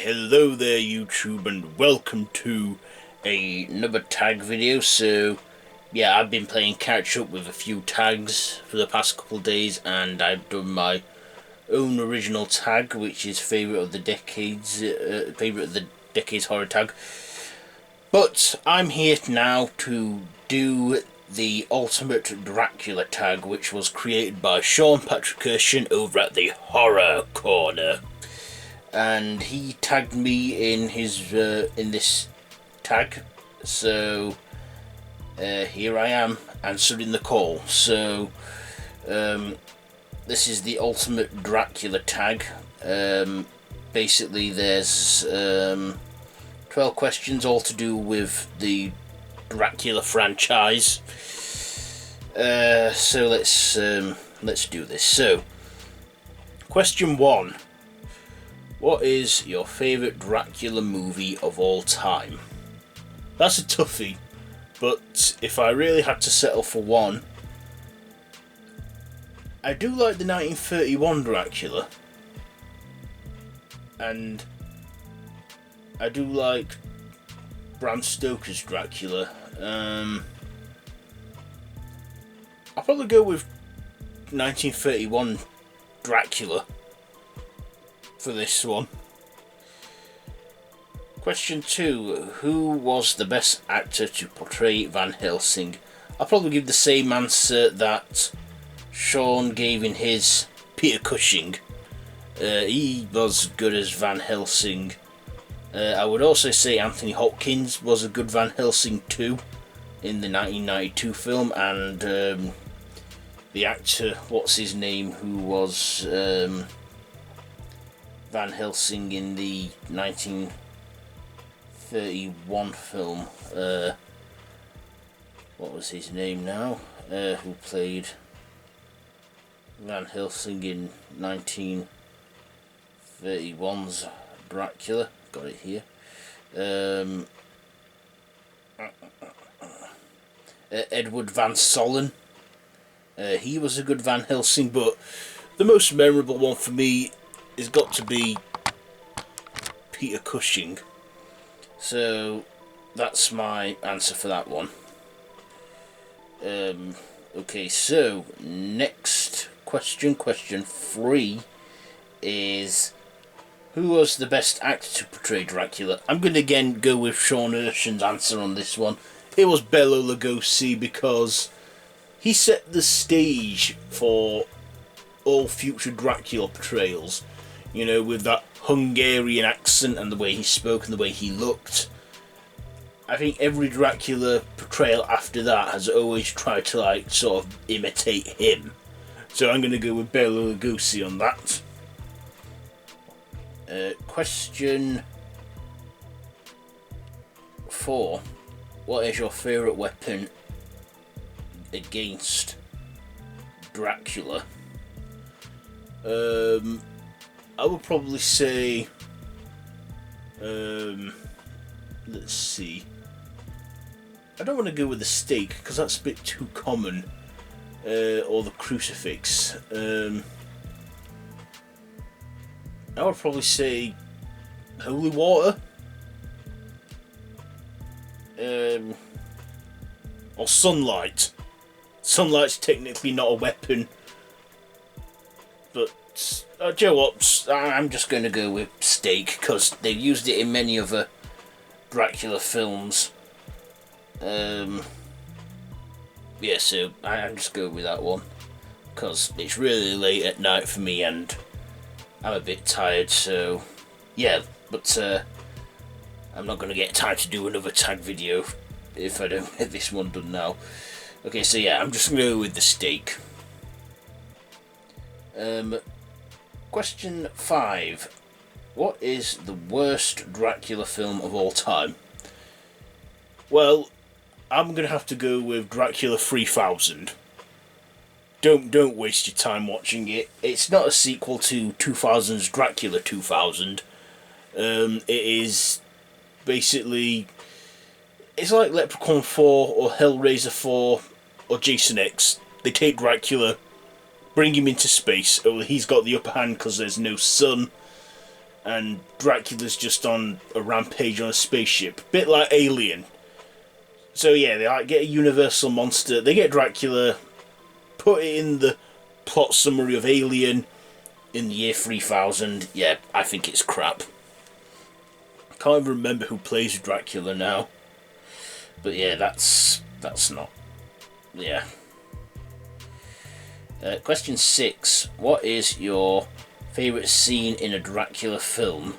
Hello there YouTube, and welcome to another tag video. So yeah, I've been playing catch up with a few tags for the past couple of days, and I've done my own original tag, which is favourite of the decades horror tag. But I'm here now to do the ultimate Dracula tag, which was created by Sean Patrick Erschen over at the Horror Corner. And he tagged me in his in this tag, so here I am answering the call. So this is the ultimate Dracula tag. Basically there's 12 questions, all to do with the Dracula franchise. So let's do this. So question 1. What is your favourite Dracula movie of all time? That's a toughie, but if I really had to settle for one, I do like the 1931 Dracula, and I do like Bram Stoker's Dracula. I'll probably go with 1931 Dracula for this one. Question 2. Who was the best actor to portray Van Helsing? I'll probably give the same answer that Sean gave in his Peter Cushing. He was good as Van Helsing. I would also say Anthony Hopkins was a good Van Helsing too in the 1992 film, and the actor, what's his name, who was Van Helsing in the 1931 film, what was his name now, who played Van Helsing in 1931's Dracula, got it here, Edward Van Sollen. He was a good Van Helsing, but the most memorable one for me has got to be Peter Cushing. So that's my answer for that one. Okay, so next question, question 3, is who was the best actor to portray Dracula? I'm going to again go with Sean Erschen's answer on this one. It was Bela Lugosi, because he set the stage for all future Dracula portrayals. You know, with that Hungarian accent and the way he spoke and the way he looked. I think every Dracula portrayal after that has always tried to sort of imitate him. So I'm going to go with Bela Lugosi on that. Question 4. What is your favourite weapon against Dracula? I would probably say, let's see, I don't want to go with the stake because that's a bit too common, or the crucifix. I would probably say holy water, or sunlight. Sunlight's technically not a weapon, but do you know what? I'm just going to go with stake because they've used it in many other Dracula films. Yeah, so I'm just going with that one because it's really late at night for me and I'm a bit tired. So yeah, but I'm not going to get time to do another tag video if I don't get this one done now. Okay, so yeah, I'm just going to go with the stake. Question 5. What is the worst Dracula film of all time? Well, I'm going to have to go with Dracula 3000. Don't waste your time watching it. It's not a sequel to 2000's Dracula 2000. It is basically, it's like Leprechaun 4 or Hellraiser 4 or Jason X. They take Dracula, bring him into space. Oh, he's got the upper hand because there's no sun. and Dracula's just on a rampage on a spaceship, bit like Alien. So yeah, they like get a universal monster, they get Dracula, put it in the plot summary of Alien in the year 3000. Yeah, I think it's crap. Can't even remember who plays Dracula now. But yeah, that's not... yeah. Question 6. What is your favourite scene in a Dracula film?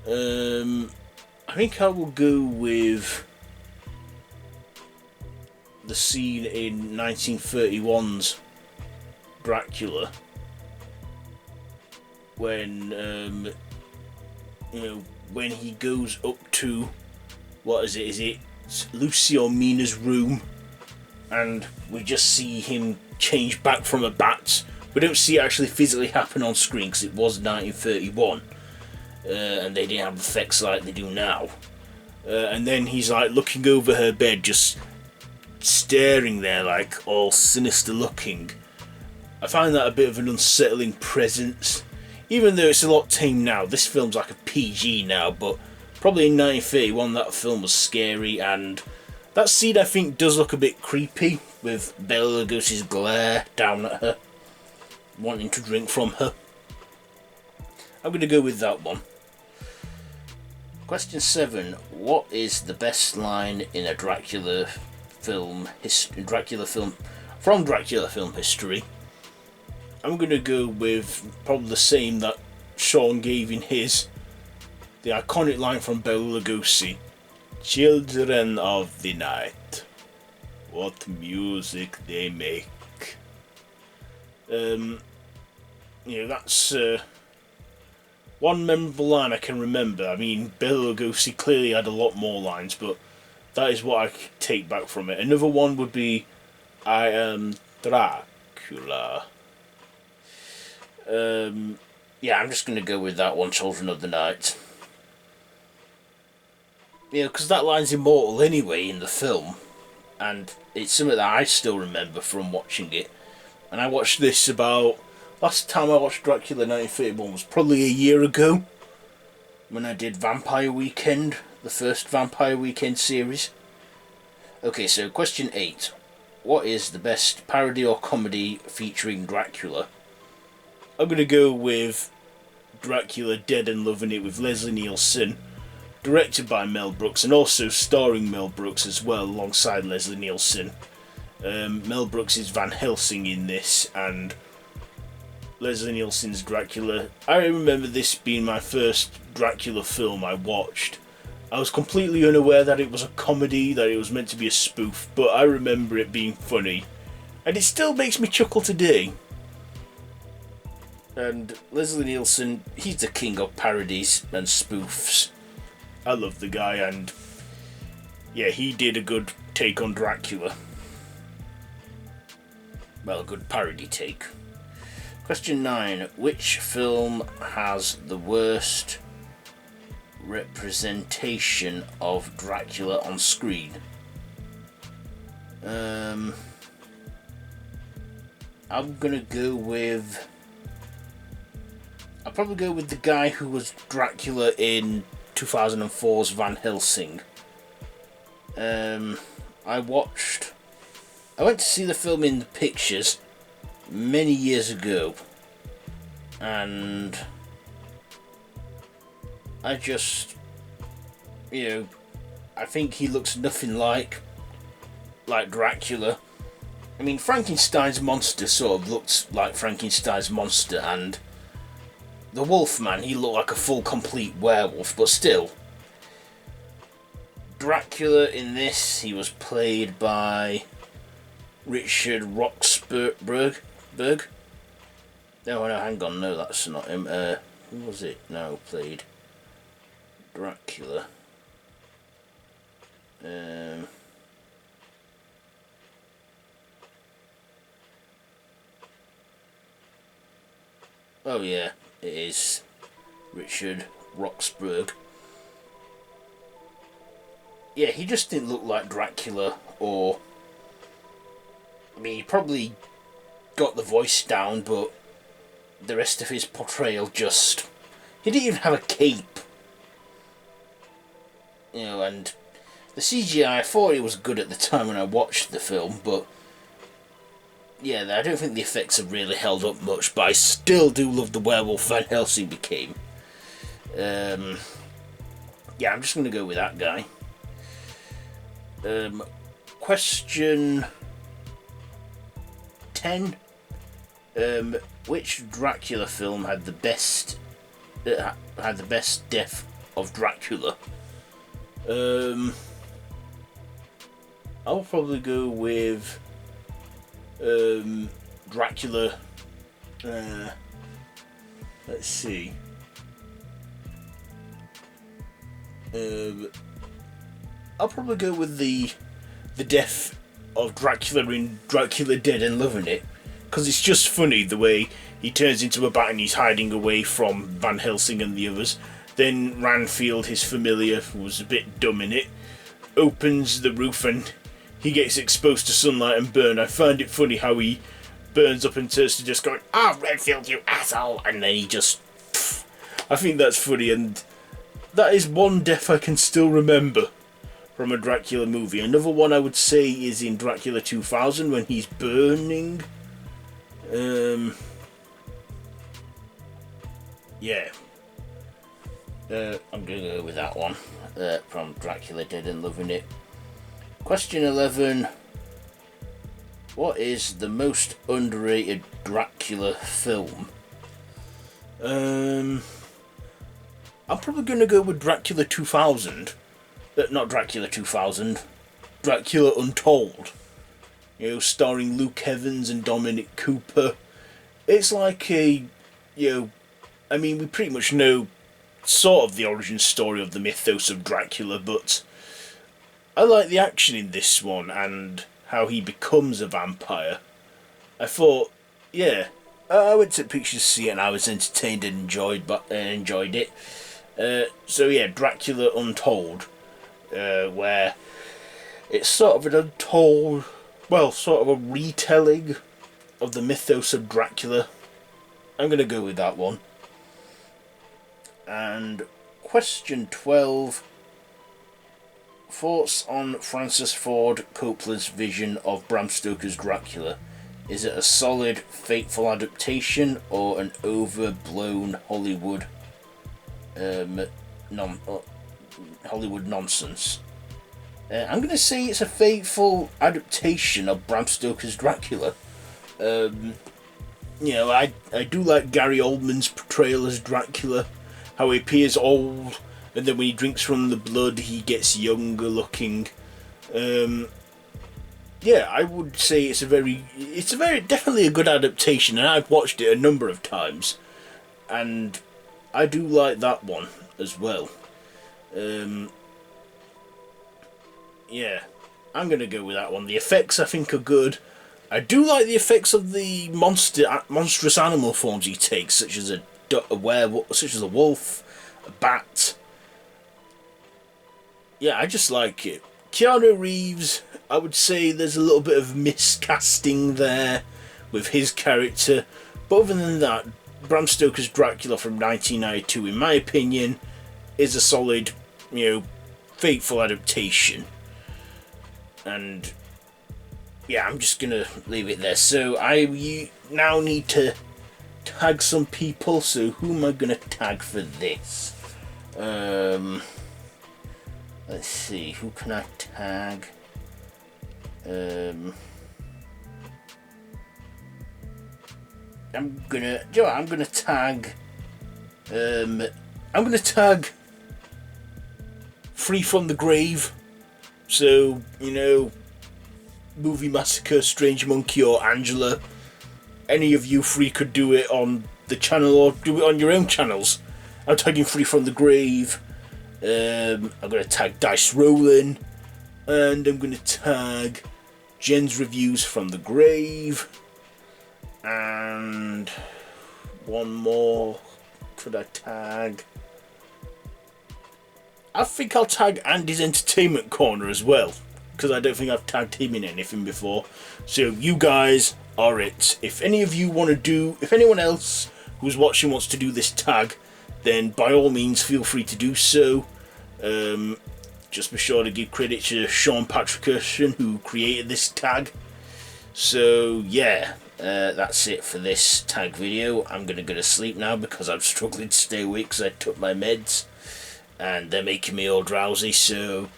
I think I will go with the scene in 1931's Dracula, when when he goes up to, what is it? Is it Lucy or Mina's room, and we just see him change back from a bat. We don't see it actually physically happen on screen because it was 1931, and they didn't have effects like they do now. And then he's like looking over her bed, just staring there, like all sinister looking. I find that a bit of an unsettling presence. Even though it's a lot tame now, this film's like a PG now, but probably in 1931 that film was scary, and that scene I think does look a bit creepy, with Bela Lugosi's glare down at her, wanting to drink from her. I'm going to go with that one. Question 7. What is the best line in a Dracula film from Dracula film history? I'm going to go with probably the same that Sean gave in his. The iconic line from Bela Lugosi. Children of the night, what music they make. That's one memorable line I can remember. I mean, Bela Lugosi clearly had a lot more lines, but that is what I take back from it. Another one would be, I am Dracula. Yeah, I'm just going to go with that one, Children of the Night. Yeah, because that line's immortal anyway in the film, and it's something that I still remember from watching it. And I watched this about... last time I watched Dracula 1931 was probably a year ago, when I did Vampire Weekend, the first Vampire Weekend series. Okay, so question 8. What is the best parody or comedy featuring Dracula? I'm going to go with Dracula Dead and Loving It with Leslie Nielsen, directed by Mel Brooks, and also starring Mel Brooks as well alongside Leslie Nielsen. Mel Brooks is Van Helsing in this, and Leslie Nielsen's Dracula. I remember this being my first Dracula film I watched. I was completely unaware that it was a comedy, that it was meant to be a spoof, but I remember it being funny, and it still makes me chuckle today. And Leslie Nielsen, he's the king of parodies and spoofs. I love the guy, and yeah, he did a good take on Dracula. Well, a good parody take. Question 9. Which film has the worst representation of Dracula on screen? I'm gonna go with... I'll probably go with the guy who was Dracula in 2004's Van Helsing. I went to see the film in the pictures many years ago, and I just, I think he looks nothing like Dracula. I mean, Frankenstein's monster sort of looked like Frankenstein's monster, and the Wolfman, he looked like a full complete werewolf, but still. Dracula in this, he was played by Richard Roxburgh. No, hang on, no, that's not him. Who was it? No, played Dracula. Oh yeah, it is Richard Roxburgh. Yeah, he just didn't look like Dracula, or... I mean, he probably got the voice down, but the rest of his portrayal just He didn't even have a cape. You know, and the CGI, I thought it was good at the time when I watched the film, but yeah, I don't think the effects have really held up much, but I still do love the werewolf Van Helsing became. Yeah, I'm just going to go with that guy. Question 10. Which Dracula film had the best death of Dracula? I'll probably go with Dracula. Let's see. I'll probably go with the death of Dracula in Dracula Dead and Loving It, because it's just funny the way he turns into a bat and he's hiding away from Van Helsing and the others. Then Ranfield, his familiar, who was a bit dumb in it, opens the roof and he gets exposed to sunlight and burn. I find it funny how he burns up and turns to just going, "Ah, Redfield, you asshole!" and then he just... I think that's funny, and that is one death I can still remember from a Dracula movie. Another one I would say is in Dracula 2000 when he's burning. Yeah. I'm going to go with that one from Dracula Dead and Loving It. Question 11. What is the most underrated Dracula film? I'm probably going to go with Dracula 2000. Not Dracula 2000. Dracula Untold. You know, starring Luke Evans and Dominic Cooper. It's like a, you know, I mean, we pretty much know sort of the origin story of the mythos of Dracula, but I like the action in this one and how he becomes a vampire. I thought, yeah, I went to the pictures to see it and I was entertained and enjoyed it. So yeah, Dracula Untold, where it's sort of an untold, well, sort of a retelling of the mythos of Dracula. I'm going to go with that one. And question 12. Thoughts on Francis Ford Coppola's vision of Bram Stoker's Dracula? Is it a solid, faithful adaptation or an overblown Hollywood nonsense? I'm going to say it's a faithful adaptation of Bram Stoker's Dracula. You know, I do like Gary Oldman's portrayal as Dracula, how he appears old, and then when he drinks from the blood, he gets younger looking. Yeah, I would say it's a very definitely a good adaptation, and I've watched it a number of times, and I do like that one as well. Yeah, I'm gonna go with that one. The effects I think are good. I do like the effects of the monstrous animal forms he takes, such as a werewolf, such as a wolf, a bat. Yeah, I just like it. Keanu Reeves, I would say there's a little bit of miscasting there with his character, but other than that, Bram Stoker's Dracula from 1992, in my opinion, is a solid, you know, faithful adaptation. And yeah, I'm just gonna leave it there. So you now need to tag some people. So who am I gonna tag for this? Let's see, who can I tag? I'm gonna tag. I'm gonna tag Free from the Grave. So, you know, Movie Massacre, Strange Monkey, or Angela. Any of you three could do it on the channel or do it on your own channels. I'm tagging Free from the Grave. I'm going to tag Dice Rollen. And I'm going to tag Jen's Reviews from the Grave. And one more. Could I tag? I think I'll tag Andy's Entertainment Corner as well, because I don't think I've tagged him in anything before. So you guys are it. If any of you want to do, if anyone else who's watching wants to do this tag, then by all means feel free to do so. Just be sure to give credit to Sean Patrick Erschen, who created this tag. So yeah, that's it for this tag video. I'm gonna go to sleep now because I'm struggling to stay awake because I took my meds and they're making me all drowsy. So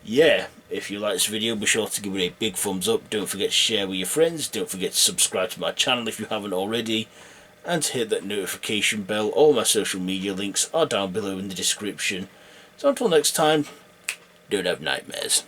yeah, if you like this video, be sure to give it a big thumbs up. Don't forget to share with your friends. Don't forget to subscribe to my channel if you haven't already, and to hit that notification bell. All my social media links are down below in the description. So until next time, don't have nightmares.